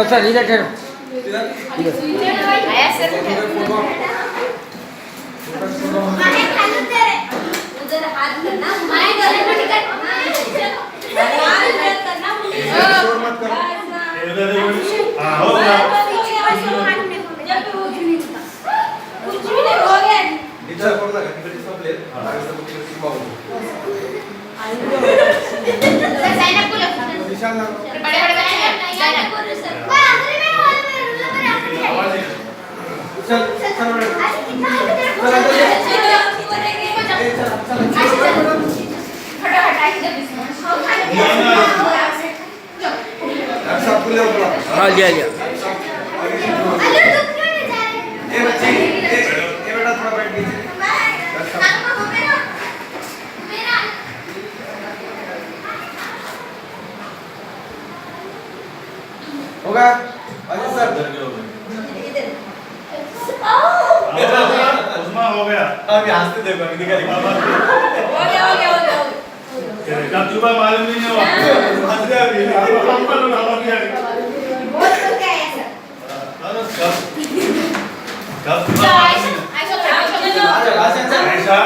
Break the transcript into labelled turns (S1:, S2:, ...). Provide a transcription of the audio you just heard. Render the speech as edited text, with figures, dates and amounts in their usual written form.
S1: sir इधर ठहरो
S2: आया सर उधर हाथ करना माय गले में टिकट करना
S3: शोर मत करो हां हो गया
S2: कुछ भी नहीं हो गया
S4: विचार करू नका तिकडे संपले आता तिकडे बघू
S2: सर साइन अप करो
S4: विशाल ना
S2: बड़े बड़े बच्चे साइन अप करो सर
S4: आवाज है चल चल
S2: चल
S4: सब खुले हो
S1: हाँ लिया लिया
S4: ए बच्चे ए बेटा थोड़ा बैठ लीजिए होगा अजय सर
S3: उस्मा हो गया
S4: अभी हंसते देखो अभी दिखा
S2: हो गया
S3: कब सुबह मालूम नहीं हुआ
S4: हंस रहे अभी
S3: काम कर लो आवाज नहीं आ रही
S2: बहुत तो क्या है सर
S3: कब
S2: आइसा
S4: आजा आजा
S3: ऐसा